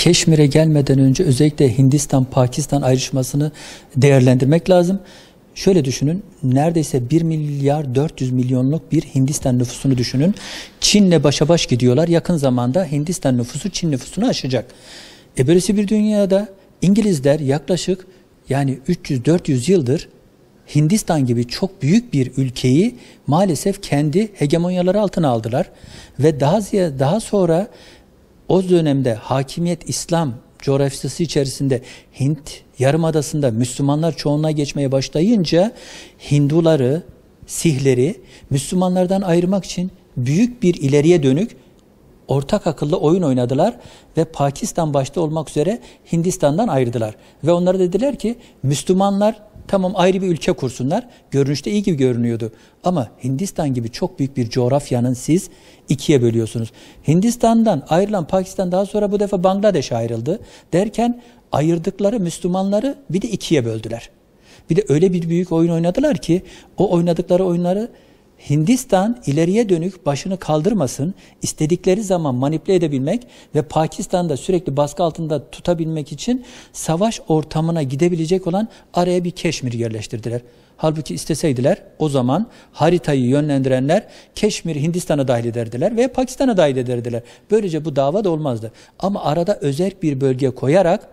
Keşmir'e gelmeden önce özellikle Hindistan-Pakistan ayrışmasını değerlendirmek lazım. Şöyle düşünün, neredeyse 1 milyar 400 milyonluk bir Hindistan nüfusunu düşünün. Çin'le başa baş gidiyorlar. Yakın zamanda Hindistan nüfusu Çin nüfusunu aşacak. Böylesi bir dünyada İngilizler yaklaşık yani 300-400 yıldır Hindistan gibi çok büyük bir ülkeyi maalesef kendi hegemonyaları altına aldılar. Ve daha sonra o dönemde hakimiyet İslam coğrafyası içerisinde Hint Yarımadası'nda Müslümanlar çoğunluğa geçmeye başlayınca Hinduları, Sihleri Müslümanlardan ayırmak için büyük bir ileriye dönük ortak akıllı oyun oynadılar ve Pakistan başta olmak üzere Hindistan'dan ayırdılar. Ve onlara dediler ki Müslümanlar tamam ayrı bir ülke kursunlar. Görünüşte iyi gibi görünüyordu. Ama Hindistan gibi çok büyük bir coğrafyanın siz ikiye bölüyorsunuz. Hindistan'dan ayrılan Pakistan daha sonra bu defa Bangladeş'e ayrıldı. Derken ayırdıkları Müslümanları bir de ikiye böldüler. Bir de öyle bir büyük oyun oynadılar ki o oynadıkları oyunları Hindistan ileriye dönük başını kaldırmasın, istedikleri zaman manipüle edebilmek ve Pakistan'da sürekli baskı altında tutabilmek için savaş ortamına gidebilecek olan araya bir Keşmir yerleştirdiler. Halbuki isteseydiler o zaman haritayı yönlendirenler Keşmir'i Hindistan'a dahil ederdiler veya Pakistan'a dahil ederdiler. Böylece bu dava da olmazdı. Ama arada özerk bir bölge koyarak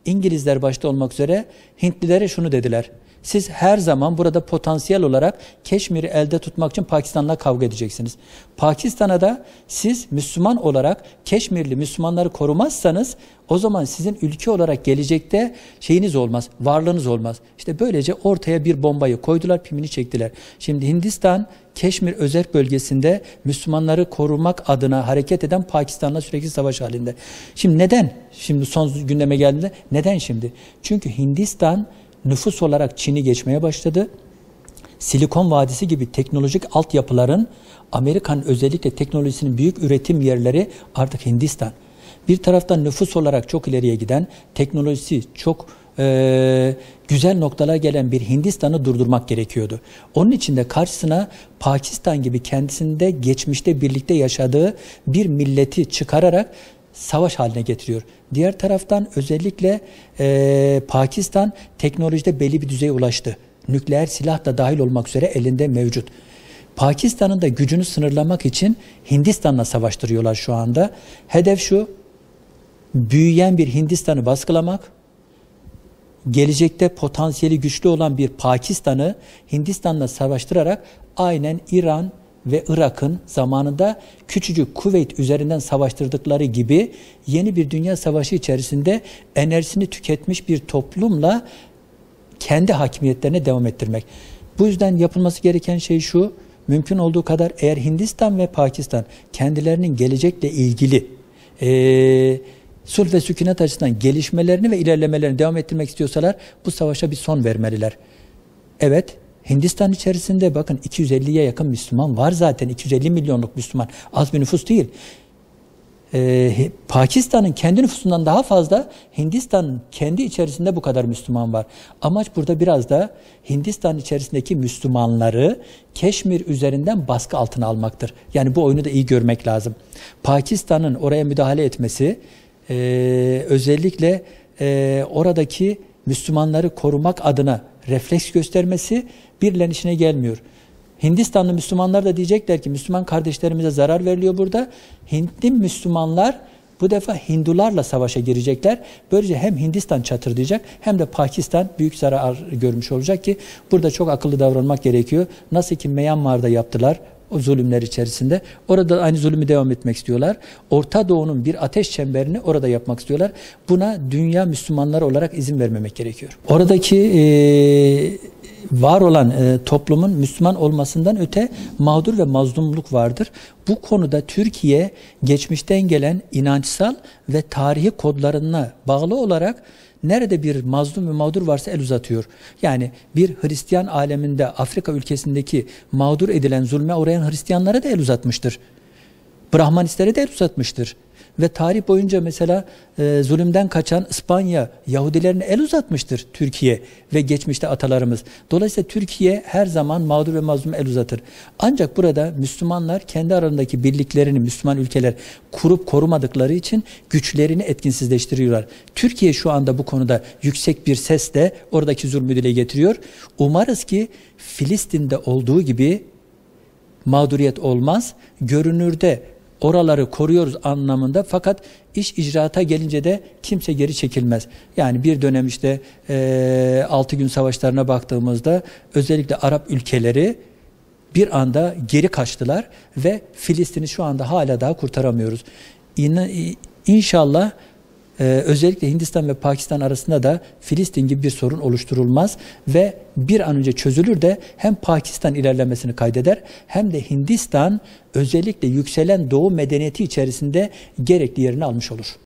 İngilizler başta olmak üzere Hintlilere şunu dediler. Siz her zaman burada potansiyel olarak Keşmir'i elde tutmak için Pakistan'la kavga edeceksiniz. Pakistan'a da siz Müslüman olarak Keşmirli Müslümanları korumazsanız o zaman sizin ülke olarak gelecekte şeyiniz olmaz, varlığınız olmaz. İşte böylece ortaya bir bombayı koydular, pimini çektiler. Şimdi Hindistan, Keşmir özerk bölgesinde Müslümanları korumak adına hareket eden Pakistan'la sürekli savaş halinde. Şimdi neden? Şimdi son gündeme geldiğinde neden şimdi? Çünkü Hindistan nüfus olarak Çin'i geçmeye başladı. Silikon Vadisi gibi teknolojik altyapıların Amerika'nın özellikle teknolojisinin büyük üretim yerleri artık Hindistan. Bir taraftan nüfus olarak çok ileriye giden, teknolojisi çok güzel noktalara gelen bir Hindistan'ı durdurmak gerekiyordu. Onun için de karşısına Pakistan gibi kendisinde geçmişte birlikte yaşadığı bir milleti çıkararak savaş haline getiriyor. Diğer taraftan özellikle Pakistan teknolojide belli bir düzeye ulaştı. Nükleer silah da dahil olmak üzere elinde mevcut. Pakistan'ın da gücünü sınırlamak için Hindistan'la savaştırıyorlar şu anda. Hedef şu, büyüyen bir Hindistan'ı baskılamak, gelecekte potansiyeli güçlü olan bir Pakistan'ı Hindistan'la savaştırarak aynen İran ve Irak'ın zamanında küçücük Kuveyt üzerinden savaştırdıkları gibi yeni bir dünya savaşı içerisinde enerjisini tüketmiş bir toplumla kendi hakimiyetlerine devam ettirmek. Bu yüzden yapılması gereken şey şu, mümkün olduğu kadar eğer Hindistan ve Pakistan kendilerinin gelecekle ilgili sulh ve sükunet açısından gelişmelerini ve ilerlemelerini devam ettirmek istiyorsalar bu savaşa bir son vermeliler. Evet, Hindistan içerisinde bakın 250'ye yakın Müslüman var zaten. 250 milyonluk Müslüman. Az bir nüfus değil. Pakistan'ın kendi nüfusundan daha fazla, Hindistan'ın kendi içerisinde bu kadar Müslüman var. Amaç burada biraz da Hindistan içerisindeki Müslümanları Keşmir üzerinden baskı altına almaktır. Yani bu oyunu da iyi görmek lazım. Pakistan'ın oraya müdahale etmesi, özellikle oradaki Müslümanları korumak adına refleks göstermesi birilerinin işine gelmiyor. Hindistanlı Müslümanlar da diyecekler ki Müslüman kardeşlerimize zarar veriliyor burada. Hintli Müslümanlar bu defa Hindularla savaşa girecekler. Böylece hem Hindistan çatırdayacak hem de Pakistan büyük zarar görmüş olacak ki burada çok akıllı davranmak gerekiyor. Nasıl ki Myanmar'da yaptılar o zulümler içerisinde. Orada aynı zulümü devam etmek istiyorlar. Orta Doğu'nun bir ateş çemberini orada yapmak istiyorlar. Buna dünya Müslümanları olarak izin vermemek gerekiyor. Oradaki var olan toplumun Müslüman olmasından öte mağdur ve mazlumluk vardır. Bu konuda Türkiye geçmişten gelen inançsal ve tarihi kodlarına bağlı olarak nerede bir mazlum ve mağdur varsa el uzatıyor. Yani bir Hristiyan aleminde Afrika ülkesindeki mağdur edilen zulme uğrayan Hristiyanlara da el uzatmıştır. Brahmanistlere de el uzatmıştır. Ve tarih boyunca mesela zulümden kaçan İspanya Yahudilerine el uzatmıştır Türkiye ve geçmişte atalarımız. Dolayısıyla Türkiye her zaman mağdur ve mazlum el uzatır. Ancak burada Müslümanlar kendi aralarındaki birliklerini Müslüman ülkeler kurup korumadıkları için güçlerini etkinsizleştiriyorlar. Türkiye şu anda bu konuda yüksek bir sesle oradaki zulmü dile getiriyor. Umarız ki Filistin'de olduğu gibi mağduriyet olmaz. Görünürde oraları koruyoruz anlamında, fakat iş icraata gelince de kimse geri çekilmez. Yani bir dönem işte 6 gün savaşlarına baktığımızda özellikle Arap ülkeleri bir anda geri kaçtılar ve Filistin'i şu anda hala daha kurtaramıyoruz. İnşallah özellikle Hindistan ve Pakistan arasında da Filistin gibi bir sorun oluşturulmaz ve bir an önce çözülür de hem Pakistan ilerlemesini kaydeder hem de Hindistan özellikle yükselen Doğu medeniyeti içerisinde gerekli yerini almış olur.